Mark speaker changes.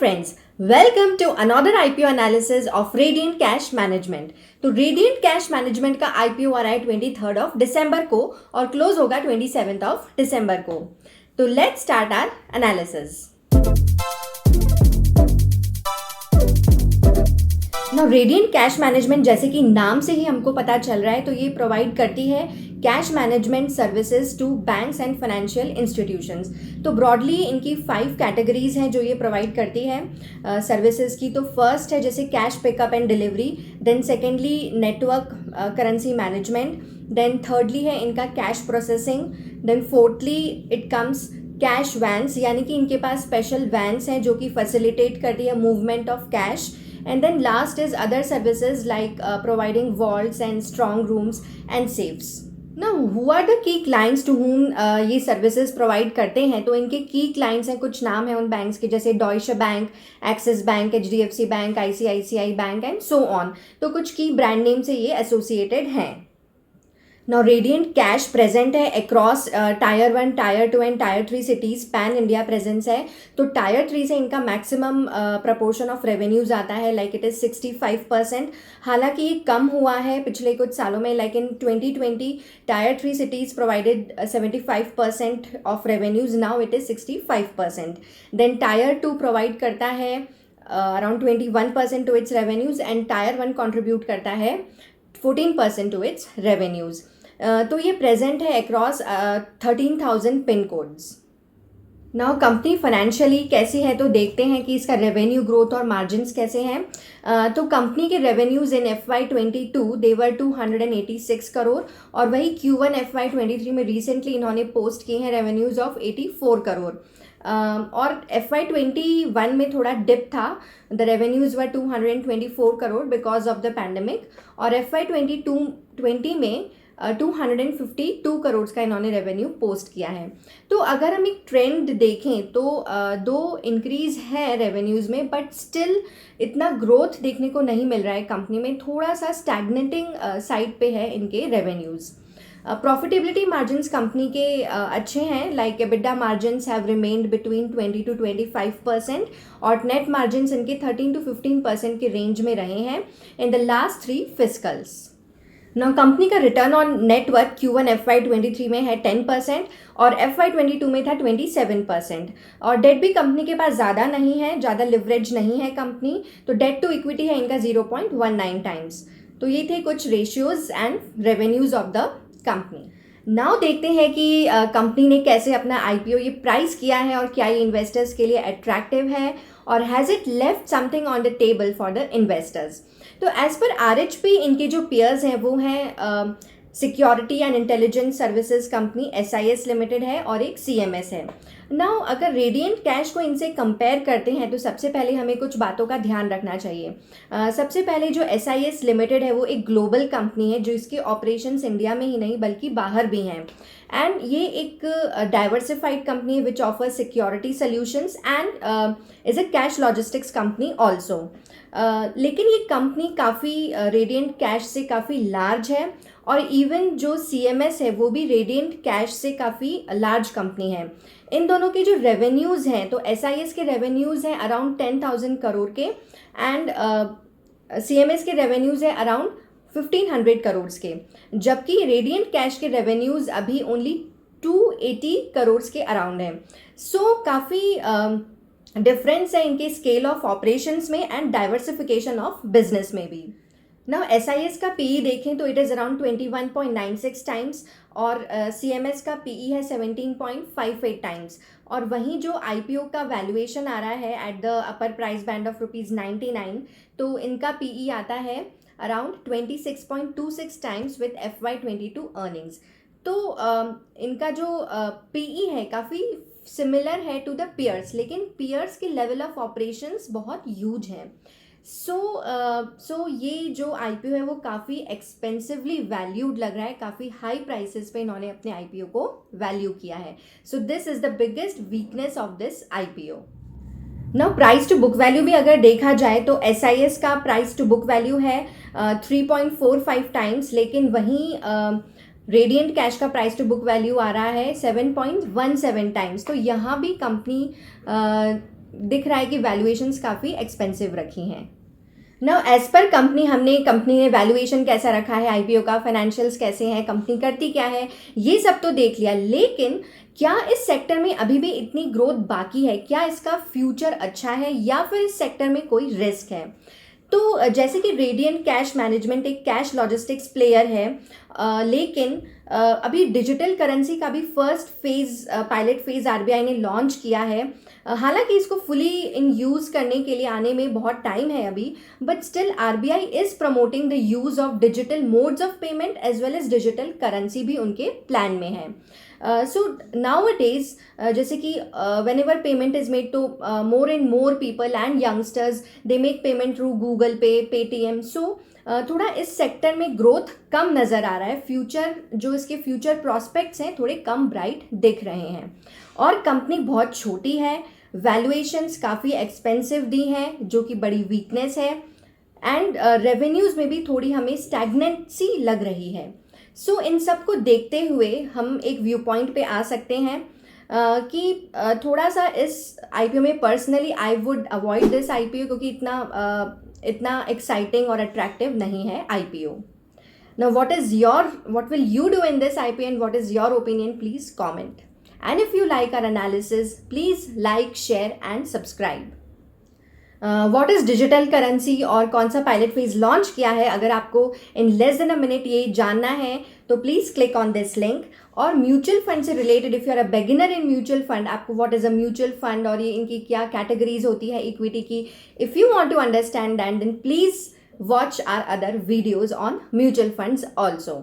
Speaker 1: friends, welcome to another IPO analysis of Radiant Cash Management. तो Radiant Cash Management का IPO आ रहा है 23rd of December को और क्लोज होगा 27th of December को. तो let's start our analysis. Now Radiant Cash Management जैसे कि नाम से ही हमको पता चल रहा है तो ये प्रोवाइड करती है cash management services to banks and financial institutions. तो ब्रॉडली इनकी 5 कैटेगरीज हैं जो ये प्रोवाइड करती है सर्विसेज की. तो फर्स्ट है जैसे cash pickup and delivery, then secondly network currency management, then thirdly है इनका cash processing, then fourthly it comes cash vans, यानी कि इनके पास स्पेशल वैन्स हैं जो कि फैसिलिटेट करती है movement of cash. And then last is other services like providing vaults and strong rooms and safes. Now, who are the key clients to whom ये services provide करते हैं? तो इनके key clients हैं, कुछ नाम हैं उन banks के जैसे Deutsche Bank, Axis Bank, HDFC Bank, ICICI Bank and so on. तो कुछ key brand name से ये associated हैं. Now Radiant Cash present है across Tier 1, Tier 2 and Tier 3 cities. Pan India presence है. तो Tier 3 से इनका मैक्सिमम प्रपोर्शन ऑफ रेवेन्यूज आता है, लाइक इट इज़ 65%. हालांकि ये कम हुआ है पिछले कुछ सालों में, like in 2020 Tier 3 cities provided 75% of revenues, now it is 65%. Then Tier 2 provide करता है around 21% to its revenues and Tier 1 contribute करता है 14% टू इट्स रेवेन्यूज. तो ये प्रेजेंट है across 13,000 pin codes. Now company financially कैसी है तो देखते हैं कि इसका रेवेन्यू ग्रोथ और मार्जिन्स कैसे हैं. तो कंपनी के रेवेन्यूज इन FY22 देवर 286 करोड़ और वही Q1 FY23 में रिसेंटली इन्होंने पोस्ट किए हैं रेवेन्यूज ऑफ 84 करोड़. और FY21 में थोड़ा डिप था, the revenues were 224 crore because of the pandemic, और FY22 में 252 करोड़ का इन्होंने रेवेन्यू पोस्ट किया है. तो अगर हम एक ट्रेंड देखें तो दो इंक्रीज है रेवेन्यूज़ में, बट स्टिल इतना ग्रोथ देखने को नहीं मिल रहा है कंपनी में. थोड़ा सा स्टैग्नेटिंग साइड पे है इनके रेवेन्यूज़. प्रॉफिटेबिलिटी मार्जिन्स कंपनी के अच्छे हैं, like EBITDA margins have remained between 20 to 25% और नेट मार्जिन्स इनके 13 to 15% के रेंज में रहे हैं in the last 3 fiscals. Now company का return on net worth Q1 FY23 में है 10% और FY22 में था 27%. और डेट भी कंपनी के पास ज़्यादा नहीं है, ज़्यादा लिवरेज नहीं है कंपनी. तो डेट टू इक्विटी है इनका 0.19 टाइम्स. तो ये थे कुछ ratios and revenues of the company. Now देखते हैं कि कंपनी ने कैसे अपना IPO ये प्राइस किया है और क्या ये इन्वेस्टर्स के लिए अट्रैक्टिव है और has it left something on the table for the investors. तो एज पर RHP इनके जो पेयर्स हैं वो हैं security and intelligence services company SIS limited है और एक CMS है. नाउ अगर रेडिएंट कैश को इनसे कंपेयर करते हैं तो सबसे पहले हमें कुछ बातों का ध्यान रखना चाहिए. सबसे पहले जो SIS लिमिटेड है वो एक ग्लोबल कंपनी है जो इसके ऑपरेशंस इंडिया में ही नहीं बल्कि बाहर भी हैं. एंड ये एक डाइवर्सिफाइड कंपनी है which offer security solutions and is a cash logistics company also. लेकिन ये कंपनी काफ़ी रेडिएंट कैश से काफ़ी लार्ज है और इवन जो CMS है वो भी रेडिएंट कैश से काफ़ी लार्ज कंपनी है. इन दोनों के जो रेवेन्यूज़ हैं तो SIS के रेवेन्यूज़ हैं अराउंड 10,000 करोड़ के एंड CMS के रेवेन्यूज़ हैं अराउंड 1,500 करोड़ के, जबकि रेडिएंट कैश के रेवेन्यूज़ अभी ओनली 280 करोड़ के अराउंड हैं. सो काफ़ी डिफरेंस है इनके स्केल ऑफ ऑपरेशंस में एंड डाइवर्सिफिकेशन ऑफ बिजनेस में भी. नाउ SIS का PE देखें तो इट इज़ अराउंड 21.96 टाइम्स और CMS का PE है 17.58 टाइम्स. और वहीं जो IPO का वैल्यूएशन आ रहा है at the upper price band of ₹99, तो इनका PE आता है around 26.26 times with FY22 earnings. तो इनका जो PE है काफ़ी सिमिलर है टू द पियर्स, लेकिन पियर्स के लेवल ऑफ ऑपरेशंस बहुत ह्यूज हैं. सो ये जो IPO है वो काफ़ी एक्सपेंसिवली वैल्यूड लग रहा है, काफ़ी हाई प्राइसेस पे इन्होंने अपने IPO को वैल्यू किया है. So this is the biggest weakness of this IPO. Now price to book value भी अगर देखा जाए तो SIS का प्राइस टू बुक वैल्यू है 3.45 टाइम्स, लेकिन वहीं रेडिएंट कैश का प्राइस टू बुक वैल्यू आ रहा है 7.17 टाइम्स. तो यहाँ भी कंपनी दिख रहा है कि वैल्यूएशंस काफ़ी एक्सपेंसिव रखी हैं। Now as per company company ने वैल्यूएशन कैसा रखा है आईपीओ का, फाइनेंशियल्स कैसे हैं, कंपनी करती क्या है, ये सब तो देख लिया, लेकिन क्या इस सेक्टर में अभी भी इतनी ग्रोथ बाकी है, क्या इसका फ्यूचर अच्छा है या फिर इस सेक्टर में कोई रिस्क है? तो जैसे कि रेडियंट कैश मैनेजमेंट एक कैश लॉजिस्टिक्स प्लेयर है, लेकिन अभी डिजिटल करेंसी का भी first phase pilot phase RBI ने लॉन्च किया है। हालांकि इसको फुली इन यूज़ करने के लिए आने में बहुत टाइम है अभी, but still RBI is promoting the use of digital modes of payment as well as digital currency भी उनके प्लान में है। सो नाउ अ डेज जैसे कि whenever payment is made to more and more people and youngsters, they make payment through Google Pay, Paytm. So थोड़ा इस sector में growth कम नज़र आ रहा है, फ्यूचर जो इसके फ्यूचर प्रॉस्पेक्ट्स हैं थोड़े कम ब्राइट दिख रहे हैं, और कंपनी बहुत छोटी है, वैल्यूएशंस काफ़ी एक्सपेंसिव दी हैं जो कि बड़ी वीकनेस है, एंड रेवेन्यूज़ में भी थोड़ी हमें स्टैग्नेंसी लग रही है। सो इन सब को देखते हुए हम एक व्यू पॉइंट पे आ सकते हैं कि थोड़ा सा इस आईपीओ में personally I would avoid this IPO, क्योंकि इतना एक्साइटिंग और अट्रैक्टिव नहीं है IPO. Now what will you do in this IPO and what is your opinion? Please comment. And if you like our analysis, please like, share and subscribe. What is digital currency और कौन सा pilot phase launch किया है, अगर आपको in less than a minute ये जानना है तो please click on this link. और म्यूचुअल फंड से related, if you are a beginner in mutual fund, आपको what is a mutual fund और ये इनकी क्या कैटेगरीज होती है इक्विटी की, if you want to understand that, then please watch our other videos on mutual funds also.